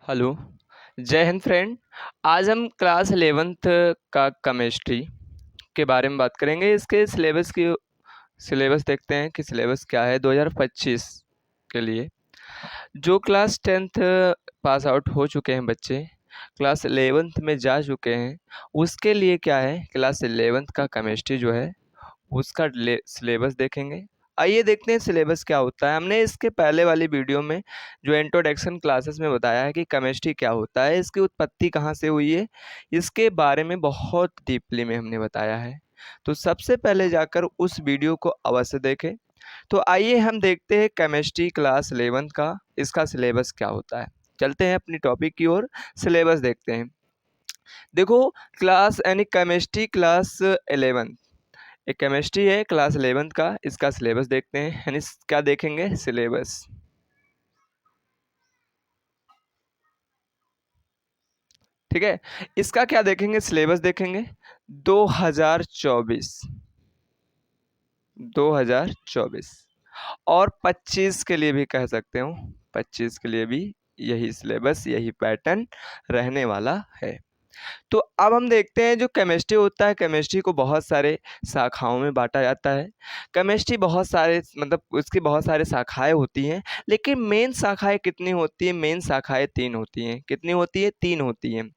Hello, जय Hind friend. आज हम क्लास 11th का केमिस्ट्री के बारे में बात करेंगे। इसके सिलेबस देखते हैं कि सिलेबस क्या है 2025 के लिए। जो क्लास 10th पास आउट हो चुके हैं बच्चे, क्लास 11th में जा चुके हैं, उसके लिए क्या है, क्लास 11th का केमिस्ट्री जो है उसका सिलेबस देखेंगे। आइए देखते हैं सिलेबस क्या होता है। हमने इसके पहले वाली वीडियो में जो इंट्रोडक्शन क्लासेस में बताया है कि केमिस्ट्री क्या होता है, इसकी उत्पत्ति कहाँ से हुई है, इसके बारे में बहुत डीपली में हमने बताया है। तो सबसे पहले जाकर उस वीडियो को अवश्य देखें। तो आइए हम देखते हैं केमिस्ट्री क्लास 11 का इसका सिलेबस क्या होता है। चलते हैं अपनी टॉपिक की ओर, सिलेबस देखते हैं। देखो, क्लास यानी केमिस्ट्री क्लास 11 एक केमिस्ट्री है क्लास 11th का, इसका सिलेबस देखते हैं। यानी क्या देखेंगे, सिलेबस। ठीक है, इसका क्या देखेंगे, सिलेबस देखेंगे। 2024 2024 और 25 के लिए भी कह सकते हो, 25 के लिए भी यही सिलेबस, यही पैटर्न रहने वाला है। तो अब हम देखते हैं जो केमिस्ट्री होता है, केमिस्ट्री को बहुत सारे शाखाओं में बांटा जाता है। केमिस्ट्री बहुत सारे मतलब उसकी बहुत सारे शाखाएं होती हैं, लेकिन मेन शाखाएं कितनी होती हैं, मेन शाखाएं 3 होती हैं। कितनी होती है, 3 होती हैं।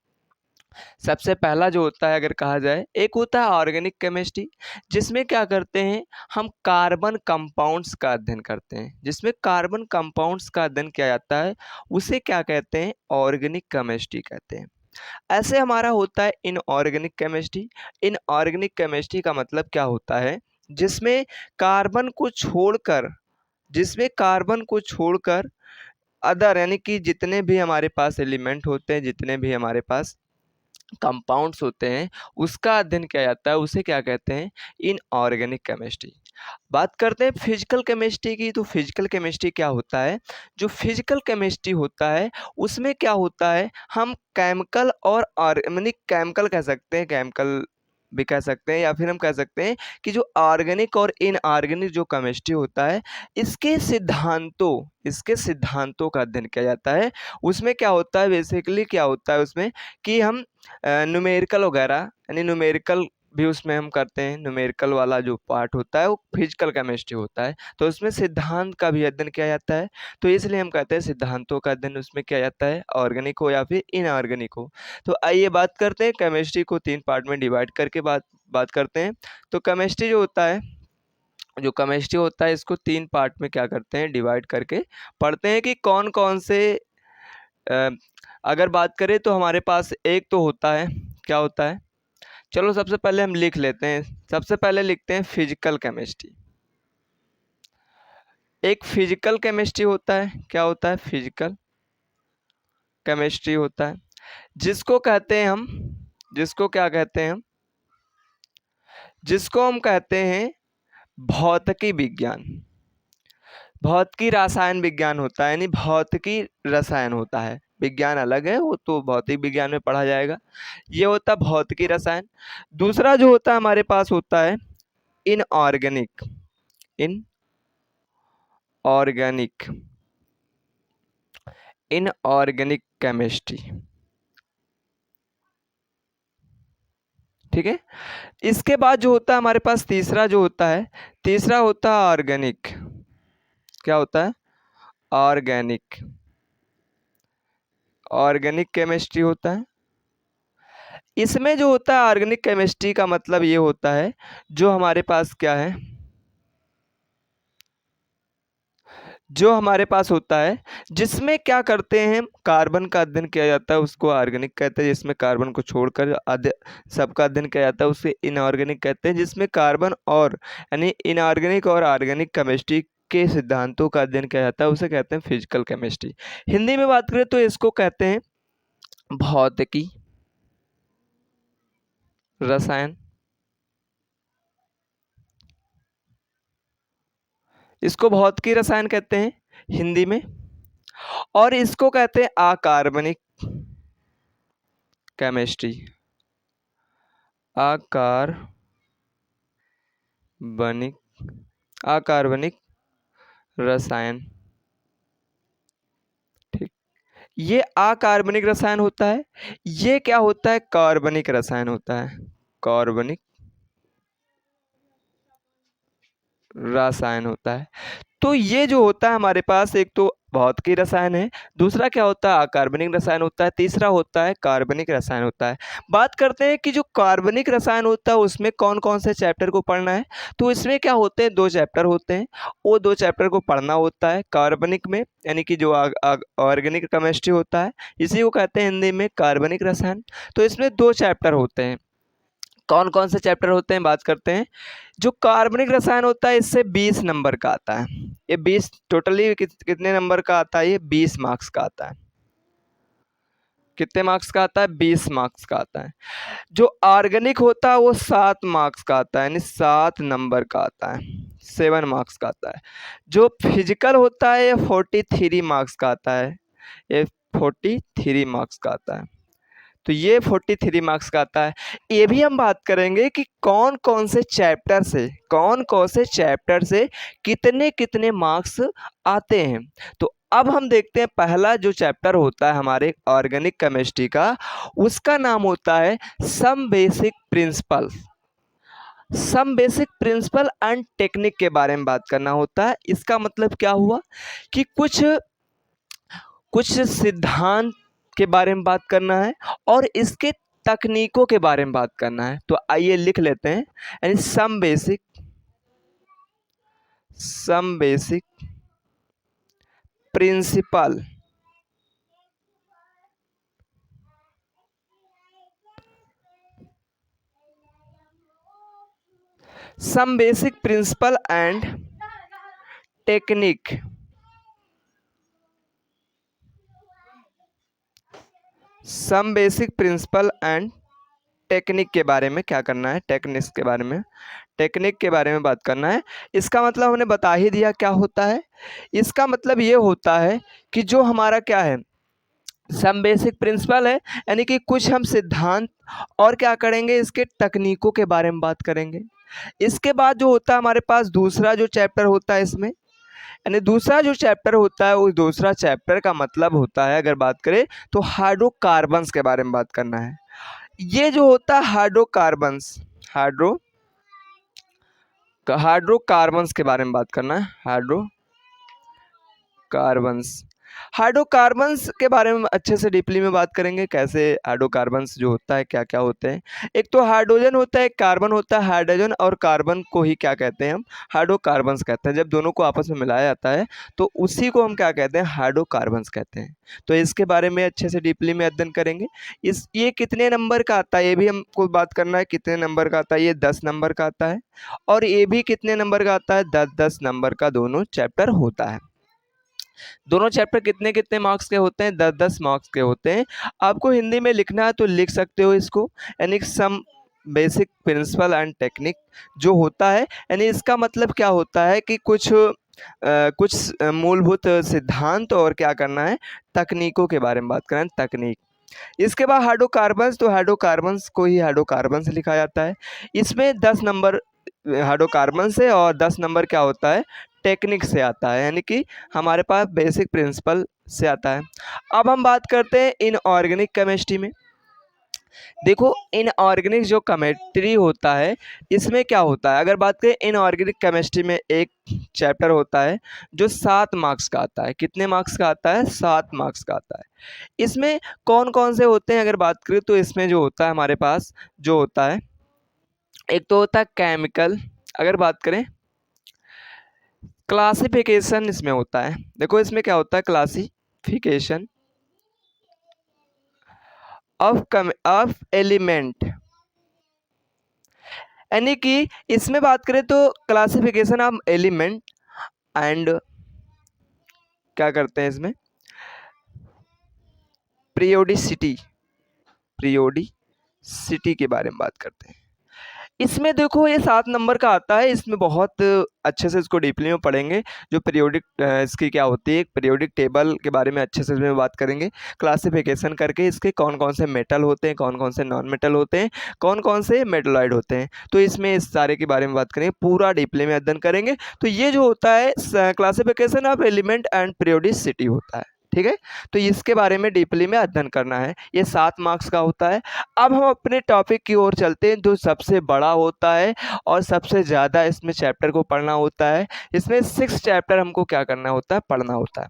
सबसे पहला जो होता है अगर कहा जाए, एक होता है ऑर्गेनिक केमिस्ट्री, जिसमें क्या करते हैं, हम कार्बन कंपाउंड्स का अध्ययन करते हैं। जिसमें कार्बन कंपाउंड्स का अध्ययन किया जाता है, उसे क्या कहते हैं, ऑर्गेनिक केमिस्ट्री कहते हैं। ऐसे हमारा होता है इनऑर्गेनिक केमिस्ट्री। इनऑर्गेनिक केमिस्ट्री का मतलब क्या होता है, जिसमें कार्बन को छोड़कर जिसमें कार्बन को छोड़कर अदर यानी कि जितने भी हमारे पास एलिमेंट होते हैं, जितने भी हमारे पास कंपाउंड्स होते हैं, उसका अध्ययन किया जाता है। उसे क्या कहते हैं, इनऑर्गेनिक केमिस्ट्री। बात करते हैं फिजिकल केमिस्ट्री की। तो फिजिकल केमिस्ट्री क्या होता है, जो फिजिकल केमिस्ट्री होता है उसमें क्या होता है, हम केमिकल और ऑर्गेनिक, केमिकल कह सकते हैं, केमिकल भी कह सकते हैं, या फिर हम कह सकते हैं कि जो ऑर्गेनिक और इनऑर्गेनिक जो केमिस्ट्री होता है, इसके सिद्धांतों का अध्ययन किया जाता है। उसमें क्या होता है, बेसिकली क्या होता है उसमें कि हम न्यूमेरिकल वगैरह, यानी न्यूमेरिकल भी उसमें हम करते हैं। न्यूमेरिकल वाला जो पार्ट होता है वो फिजिकल केमिस्ट्री होता है। तो उसमें सिद्धांत का भी अध्ययन किया जाता है। तो इसलिए हम कहते हैं सिद्धांतों का अध्ययन उसमें किया जाता है, ऑर्गेनिक हो या फिर इनऑर्गेनिक हो। तो आइए बात करते हैं, केमिस्ट्री को 3 पार्ट में डिवाइड करके बात बात करते हैं। तो केमिस्ट्री होता है इसको 3 पार्ट में क्या करते हैं, डिवाइड करके पढ़ते हैं कि कौन कौन से अ, अगर बात करें तो हमारे पास एक तो होता है, क्या होता है, चलो सबसे पहले हम लिख लेते हैं। सबसे पहले लिखते हैं फिजिकल केमिस्ट्री। एक फिजिकल केमिस्ट्री होता है, क्या होता है, फिजिकल केमिस्ट्री होता है, जिसको कहते हैं हम जिसको क्या कहते हैं हम जिसको हम कहते हैं भौतिकी विज्ञान। भौतिकी रसायन विज्ञान होता है, यानी भौतिकी रसायन होता है। विज्ञान अलग है, वो तो भौतिक विज्ञान में पढ़ा जाएगा। ये होता है भौतिकी रसायन। दूसरा जो होता है हमारे पास होता है इनऑर्गेनिक। Inorganic inorganic chemistry. ठीक है, इसके बाद जो होता है हमारे पास तीसरा होता है ऑर्गेनिक। क्या होता है, ऑर्गेनिक ऑर्गेनिक केमिस्ट्री होता है। इसमें जो होता है ऑर्गेनिक केमिस्ट्री का मतलब ये होता है, जो हमारे पास क्या है, जो हमारे पास होता है, जिसमें क्या करते हैं, कार्बन का अध्ययन किया जाता है, उसको ऑर्गेनिक कहते हैं। जिसमें कार्बन को छोड़कर सबका अध्ययन किया जाता है, उसे इनऑर्गेनिक कहते हैं। जिसमें कार्बन और यानी इनऑर्गेनिक और ऑर्गेनिक केमिस्ट्री के सिद्धांतों का अध्ययन किया जाता है, उसे कहते हैं फिजिकल केमिस्ट्री। हिंदी में बात करें तो इसको कहते हैं भौतिकी रसायन। इसको भौतिकी रसायन कहते हैं हिंदी में। और इसको कहते हैं अकार्बनिक केमिस्ट्री। अकार्बनिक अकार्बनिक रसायन। ठीक, ये अकार्बनिक रसायन होता है, ये क्या होता है, कार्बनिक रसायन होता है, कार्बनिक रसायन होता है। तो ये जो होता है हमारे पास, एक तो भौतिक रसायन है, दूसरा क्या होता है, अकार्बनिक रसायन होता है, तीसरा होता है कार्बनिक रसायन होता है। बात करते हैं कि जो कार्बनिक रसायन होता है उसमें कौन कौन से चैप्टर को पढ़ना है। तो इसमें क्या होते हैं, 2 चैप्टर होते हैं, वो 2 चैप्टर को पढ़ना होता है कार्बनिक में, यानी कि जो ऑर्गेनिक केमिस्ट्री होता है, इसी को कहते हैं हिंदी में कार्बनिक रसायन। तो इसमें 2 चैप्टर होते हैं। कौन कौन से चैप्टर होते हैं, बात करते हैं। जो कार्बनिक रसायन होता है इससे 20 नंबर का आता है। ये 20 टोटली कितने नंबर का आता है, ये 20 मार्क्स का आता है। कितने मार्क्स का आता है, 20 मार्क्स का आता है। जो ऑर्गेनिक होता है वो 7 मार्क्स का आता है, यानी 7 नंबर का आता है, 7 मार्क्स का आता है। जो फिजिकल होता है ये 43 मार्क्स का आता है, ये 43 मार्क्स का आता है। तो ये 43 मार्क्स का आता है। ये भी हम बात करेंगे कि कौन कौन से चैप्टर से कितने कितने मार्क्स आते हैं। तो अब हम देखते हैं, पहला जो चैप्टर होता है हमारे ऑर्गेनिक केमिस्ट्री का, उसका नाम होता है some basic principle. Some basic principle and technique के बारे में बात करना होता है। इसका मतलब क्या हुआ कि कुछ कुछ सिद्धांत के बारे में बात करना है और इसके तकनीकों के बारे में बात करना है। तो आइए लिख लेते हैं, यानी some basic principle, some basic principle and technique, some basic principle and technique के बारे में क्या करना है, टेक्निक के बारे में बात करना है। इसका मतलब हमने बता ही दिया क्या होता है। इसका मतलब ये होता है कि जो हमारा क्या है, सम बेसिक प्रिंसिपल है, यानी कि कुछ हम सिद्धांत और क्या करेंगे, इसके तकनीकों के बारे में बात करेंगे। इसके बाद जो होता है हमारे पास दूसरा जो चैप्टर होता है इसमें, यानी दूसरा जो चैप्टर होता है, उस दूसरा चैप्टर का मतलब होता है, अगर बात करें तो हाइड्रोकार्बन्स के बारे में बात करना है। ये जो होता है हाइड्रोकार्बन्स के बारे में बात करना है। हाइड्रोकार्बन्स के बारे में अच्छे से डीपली में बात करेंगे, कैसे हाइड्रोकार्बन्स जो होता है क्या क्या होते हैं। एक तो हाइड्रोजन होता है, एक कार्बन होता है। हाइड्रोजन और कार्बन को ही क्या कहते हैं, हम हाइड्रोकार्बन्स कहते हैं। जब दोनों को आपस में मिलाया जाता है तो उसी को हम क्या कहते हैं, हाइड्रोकार्बन्स कहते हैं। तो इसके बारे में अच्छे से डीपली में अध्ययन करेंगे। ये कितने नंबर का आता है, ये भी हमको बात करना है, कितने नंबर का आता है। ये 10 नंबर का आता है, और ये भी कितने नंबर का आता है, 10-10 नंबर का दोनों चैप्टर होता है। दोनों चैप्टर कितने कितने मार्क्स के होते हैं, 10-10 मार्क्स के होते हैं। आपको हिंदी में लिखना है तो लिख सकते हो इसको, यानी some basic principle and technique जो होता है, यानी इसका मतलब क्या होता है कि कुछ मूलभूत सिद्धांत और क्या करना है, तकनीकों के बारे में बात करना है, तकनीक। इसके बाद हाइड्रोकार्बन्स, तो हाइड्रोकार्बन्स को ही हाइड्रोकार्बन्स लिखा जाता है। इसमें 10 नंबर हाइड्रोकार्बन से और 10 नंबर क्या होता है, टेक्निक से आता है, यानी कि हमारे पास बेसिक प्रिंसिपल से आता है। अब हम बात करते हैं इनऑर्गेनिक केमिस्ट्री में। देखो इनऑर्गेनिक जो केमिस्ट्री होता है इसमें क्या होता है, अगर बात करें इनऑर्गेनिक केमिस्ट्री में एक चैप्टर होता है जो 7 मार्क्स का आता है। कितने मार्क्स का आता है, 7 मार्क्स का आता है। इसमें कौन कौन से होते हैं, अगर बात करें तो इसमें जो होता है हमारे पास, जो होता है एक तो होता है केमिकल, अगर बात करें क्लासिफिकेशन इसमें होता है। देखो इसमें क्या होता है, क्लासिफिकेशन ऑफ एलिमेंट, यानी कि इसमें बात करें तो क्लासिफिकेशन ऑफ एलिमेंट एंड क्या करते हैं इसमें, पीरियोडिसिटी के बारे में बात करते हैं। इसमें देखो ये 7 नंबर का आता है, इसमें बहुत अच्छे से इसको डीपली में पढ़ेंगे। जो पीरियोडिक इसकी क्या होती है, पीरियोडिक टेबल के बारे में अच्छे से इसमें बात करेंगे, क्लासिफिकेशन करके इसके कौन कौन से मेटल होते हैं, कौन कौन से नॉन मेटल होते हैं, कौन कौन से मेटलॉइड होते हैं। तो इसमें इस सारे के बारे में बात करेंगे, पूरा डीपली में अध्ययन करेंगे। तो ये जो होता है classification of element and periodicity होता है, ठीक है। तो इसके बारे में डीपली में अध्ययन करना है, ये 7 मार्क्स का होता है। अब हम अपने टॉपिक की ओर चलते हैं जो सबसे बड़ा होता है और सबसे ज़्यादा इसमें चैप्टर को पढ़ना होता है। इसमें 6 चैप्टर हमको क्या करना होता है, पढ़ना होता है।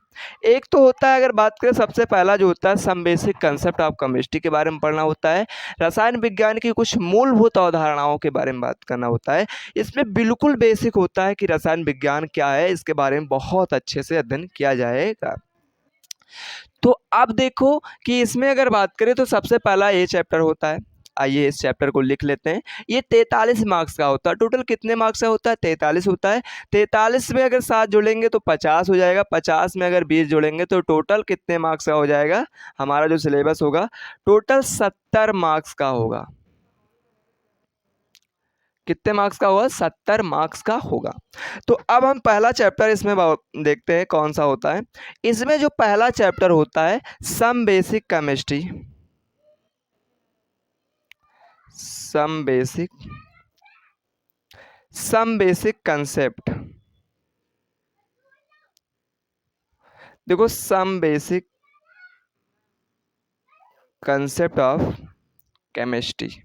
एक तो होता है, अगर बात करें सबसे पहला जो होता है, some basic concept of chemistry के बारे में पढ़ना होता है। रसायन विज्ञान की कुछ मूलभूत अवधारणाओं के बारे में बात करना होता है। इसमें बिल्कुल बेसिक होता है कि रसायन विज्ञान क्या है, इसके बारे में बहुत अच्छे से अध्ययन किया जाएगा। तो अब देखो कि इसमें अगर बात करें तो सबसे पहला ये चैप्टर होता है। आइए इस चैप्टर को लिख लेते हैं। ये 43 मार्क्स का होता है। टोटल कितने मार्क्स का होता है, 43 होता है। 43 में अगर 7 जोड़ेंगे तो 50 हो जाएगा, 50 में अगर 20 जोड़ेंगे तो टोटल कितने मार्क्स का हो जाएगा, हमारा जो सिलेबस होगा टोटल 70 मार्क्स का होगा। कितने मार्क्स का होगा, 70 मार्क्स का होगा। तो अब हम पहला चैप्टर इसमें देखते हैं कौन सा होता है। इसमें जो पहला चैप्टर होता है, some basic chemistry, some basic concept. देखो, some basic concept of chemistry.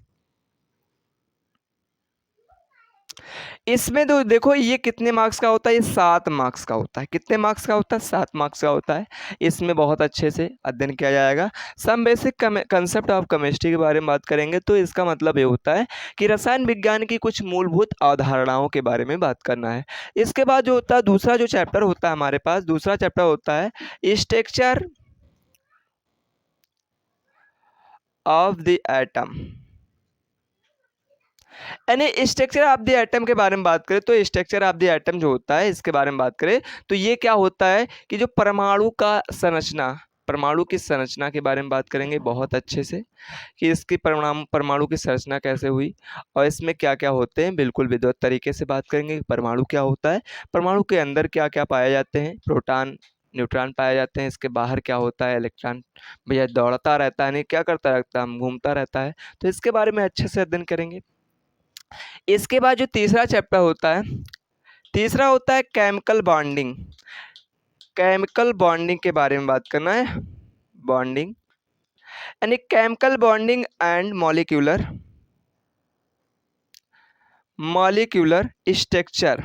इसमें तो देखो ये कितने मार्क्स का होता है, ये 7 मार्क्स का होता है। कितने मार्क्स का होता है, 7 मार्क्स का होता है। इसमें बहुत अच्छे से अध्ययन किया जाएगा। Some basic concept of chemistry के बारे में बात करेंगे तो इसका मतलब ये होता है कि रसायन विज्ञान की कुछ मूलभूत अवधारणाओं के बारे में बात करना है। इसके बाद जो होता है दूसरा जो चैप्टर होता है हमारे पास, दूसरा चैप्टर होता है स्ट्रक्चर ऑफ द एटम। यानी स्ट्रक्चर ऑफ द एटम के बारे में बात करें तो स्ट्रक्चर ऑफ द एटम जो होता है इसके बारे में बात करें तो ये क्या होता है कि जो परमाणु का संरचना, परमाणु की संरचना के बारे में बात करेंगे बहुत अच्छे से कि इसकी परमाणु की संरचना कैसे हुई और इसमें क्या क्या होते हैं, बिल्कुल विद्वत तरीके से बात करेंगे। परमाणु क्या होता है, परमाणु के अंदर क्या क्या पाए जाते हैं, प्रोटॉन न्यूट्रॉन पाए जाते हैं, इसके बाहर क्या होता है, इलेक्ट्रॉन भैया दौड़ता रहता है, नहीं क्या करता रहता है, घूमता रहता है। तो इसके बारे में अच्छे से अध्ययन करेंगे। इसके बाद जो तीसरा चैप्टर होता है, तीसरा होता है केमिकल बॉन्डिंग। केमिकल बॉन्डिंग के बारे में बात करना है, बॉन्डिंग यानी chemical bonding and molecular structure.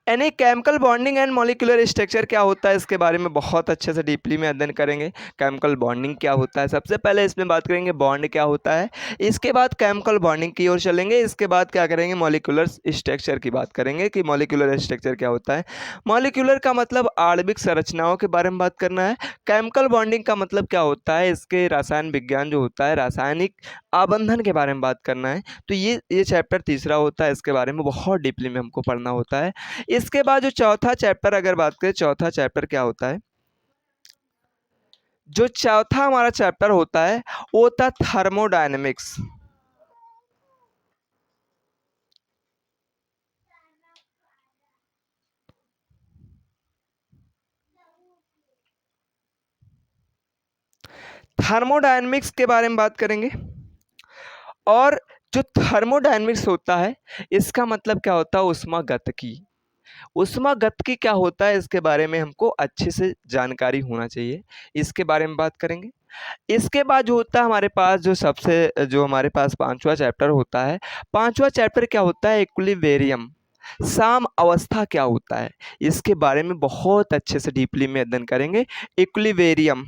यानी chemical bonding and molecular structure क्या होता है इसके बारे में बहुत अच्छे से डीपली में अध्ययन करेंगे। केमिकल बॉन्डिंग क्या होता है, सबसे पहले इसमें बात करेंगे बॉन्ड क्या होता है, इसके बाद केमिकल बॉन्डिंग की ओर चलेंगे, इसके बाद क्या करेंगे मॉलिक्यूलर स्ट्रक्चर की बात करेंगे कि मॉलिक्यूलर स्ट्रक्चर क्या होता है। मॉलिक्यूलर का मतलब आणविक संरचनाओं के बारे में बात करना है। केमिकल बॉन्डिंग का मतलब क्या होता है, इसके रसायन विज्ञान जो होता है रासायनिक आबंधन के बारे में बात करना है। तो ये चैप्टर तीसरा होता है, इसके बारे में बहुत डीपली में हमको पढ़ना होता है। इसके बाद जो चौथा चैप्टर अगर बात करें, चौथा चैप्टर क्या होता है, जो चौथा हमारा चैप्टर होता है वो होता है थर्मोडायनेमिक्स। थर्मोडायनेमिक्स के बारे में बात करेंगे। और जो थर्मोडायनेमिक्स होता है इसका मतलब क्या होता है, ऊष्मागतिकी। ऊष्मागतिकी क्या होता है इसके बारे में हमको अच्छे से जानकारी होना चाहिए, इसके बारे में बात करेंगे। इसके बाद जो होता है हमारे पास जो हमारे पास पांचवा चैप्टर होता है, पांचवा चैप्टर क्या होता है, इक्विलिब्रियम, साम अवस्था क्या होता है, इसके बारे में बहुत अच्छे से डीपली में अध्ययन करेंगे। इक्विलिब्रियम,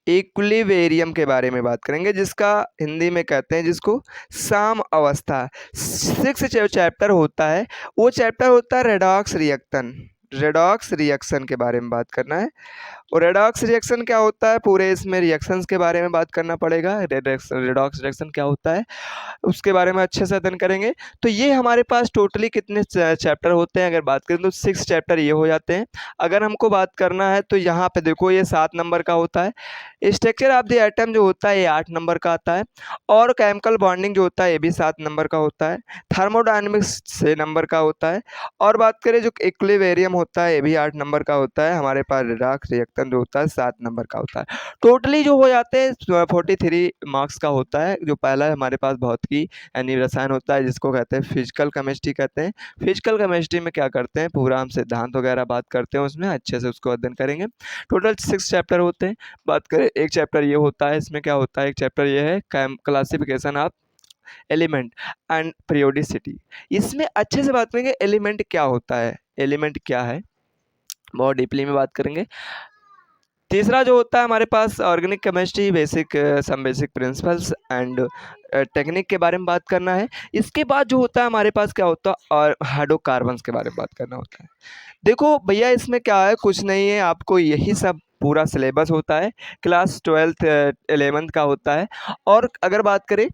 इक्विलिब्रियम के बारे में बात करेंगे जिसका हिंदी में कहते हैं जिसको साम अवस्था। 6 जो चैप्टर होता है वो चैप्टर होता है रेडॉक्स रिएक्शन। रेडॉक्स रिएक्शन के बारे में बात करना है। और रेडॉक्स रिएक्शन क्या होता है, पूरे इसमें रिएक्शंस के बारे में बात करना पड़ेगा। रेडॉक्स रिएक्शन क्या होता है उसके बारे में अच्छे से अध्ययन करेंगे। तो ये हमारे पास टोटली कितने चैप्टर होते हैं, अगर बात करें तो 6 चैप्टर ये हो जाते हैं। अगर हमको बात करना है तो यहाँ पे देखो ये 7 नंबर का होता है। स्ट्रक्चर ऑफ द एटम जो होता है ये 8 नंबर का आता है। और केमिकल बॉन्डिंग जो होता है ये भी 7 नंबर का होता है। थर्मोडायनेमिक्स 6 नंबर का होता है। और बात करें जो इक्विलिब्रियम होता है, ये भी 8 नंबर का होता है। हमारे पास रिडक्स रिएक्शन जो होता है 7 नंबर का होता है। टोटली जो हो जाते हैं 43 मार्क्स का होता है। जो पहला है हमारे पास भौतिकी यानी रसायन होता है, जिसको कहते हैं फिजिकल केमिस्ट्री कहते हैं। फिजिकल केमिस्ट्री में क्या करते हैं, पूरा हम सिद्धांत वगैरह बात करते हैं, उसमें अच्छे से उसको अध्ययन करेंगे। टोटल 6 चैप्टर होते हैं। बात करें, एक चैप्टर ये होता है, इसमें क्या होता है, एक चैप्टर ये है classification of element and periodicity. इसमें अच्छे से बात करेंगे एलिमेंट क्या होता है, एलिमेंट क्या है, बहुत डीपली में बात करेंगे। तीसरा जो होता है हमारे पास organic chemistry basic some basic principles and technique के बारे में बात करना है। इसके बाद जो होता है हमारे पास क्या होता है, और हाइड्रोकार्बन्स के बारे में बात करना होता है। देखो भैया इसमें क्या है, कुछ नहीं है, आपको यही सब पूरा सिलेबस होता है, क्लास 12th 11th का होता है। और अगर बात करें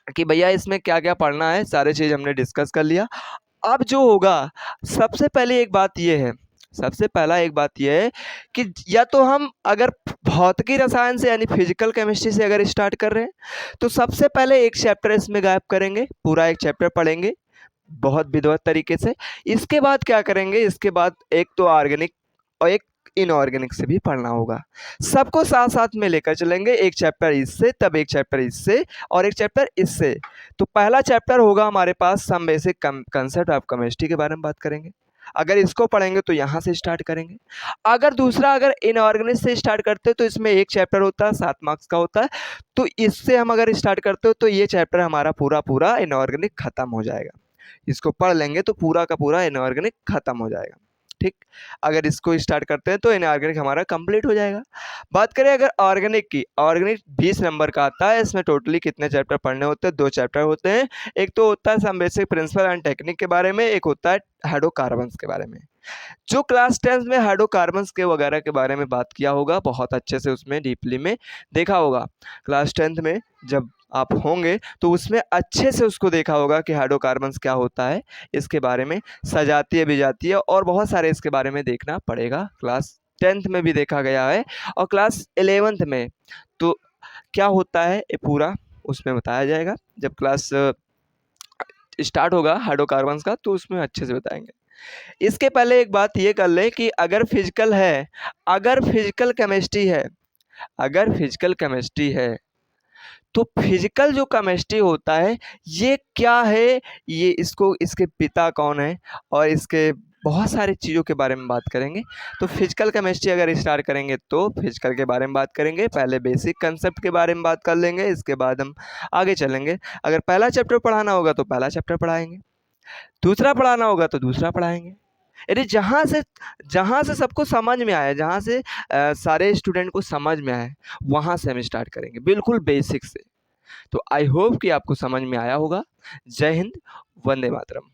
कि भैया इसमें क्या क्या पढ़ना है, सारे चीज़ हमने डिस्कस कर लिया। अब जो होगा, सबसे पहले एक बात ये है, सबसे पहला एक बात ये है कि या तो हम अगर भौतिकी रसायन से यानी फिजिकल केमिस्ट्री से अगर स्टार्ट कर रहे हैं तो सबसे पहले एक चैप्टर इसमें गायब करेंगे, पूरा एक चैप्टर पढ़ेंगे बहुत विधिवत तरीके से। इसके बाद क्या करेंगे, इसके बाद एक तो ऑर्गेनिक और एक इनऑर्गेनिक से भी पढ़ना होगा। सबको साथ साथ में लेकर चलेंगे, एक चैप्टर इससे, तब एक चैप्टर इससे और एक चैप्टर इससे। तो पहला चैप्टर होगा हमारे पास some basic concept of chemistry के बारे में बात करेंगे। अगर इसको पढ़ेंगे तो यहाँ से स्टार्ट करेंगे। अगर दूसरा अगर इनऑर्गेनिक से स्टार्ट करते हैं तो इसमें एक चैप्टर होता है 7 मार्क्स का होता है। तो इससे हम अगर स्टार्ट करते हो तो ये चैप्टर हमारा पूरा पूरा इनऑर्गेनिक खत्म हो जाएगा। इसको पढ़ लेंगे तो पूरा का पूरा इनऑर्गेनिक खत्म हो जाएगा। ठीक, अगर इसको स्टार्ट करते हैं तो इनऑर्गेनिक हमारा कंप्लीट हो जाएगा। बात करें अगर ऑर्गेनिक की, ऑर्गेनिक 20 नंबर का आता है। इसमें टोटली कितने चैप्टर पढ़ने होते हैं, 2 चैप्टर होते हैं। एक तो होता है some basic principle and technique के बारे में, एक होता है हाइड्रोकार्बन्स के बारे में। जो क्लास 10 में हाइड्रोकार्बन्स के वगैरह के बारे में बात किया होगा, बहुत अच्छे से उसमें डीपली में देखा होगा। क्लास 10th में जब आप होंगे तो उसमें अच्छे से उसको देखा होगा कि हाइड्रोकार्बन्स क्या होता है, इसके बारे में सजातीय विजातीय और बहुत सारे इसके बारे में देखना पड़ेगा। क्लास 10th में भी देखा गया है और क्लास 11th में तो क्या होता है ये पूरा उसमें बताया जाएगा। जब क्लास स्टार्ट होगा हाइड्रोकार्बन्स का तो उसमें अच्छे से बताएंगे। इसके पहले एक बात ये कर ले कि अगर फिजिकल है, अगर फिजिकल केमिस्ट्री है, अगर फिजिकल केमिस्ट्री है तो फिजिकल जो केमिस्ट्री होता है ये क्या है, ये इसको इसके पिता कौन है और इसके बहुत सारी चीज़ों के बारे में बात करेंगे। तो फिजिकल केमिस्ट्री अगर स्टार्ट करेंगे तो फिजिकल के बारे में बात करेंगे, पहले बेसिक कंसेप्ट के बारे में बात कर लेंगे, इसके बाद हम आगे चलेंगे। अगर पहला चैप्टर पढ़ाना होगा तो पहला चैप्टर पढ़ाएंगे, दूसरा पढ़ाना होगा तो दूसरा पढ़ाएंगे। यदि जहाँ से सबको समझ में आया, जहाँ से सारे स्टूडेंट को समझ में आए, वहाँ से हम स्टार्ट करेंगे बिल्कुल बेसिक से। तो आई होप कि आपको समझ में आया होगा। जय हिंद, वंदे मातरम।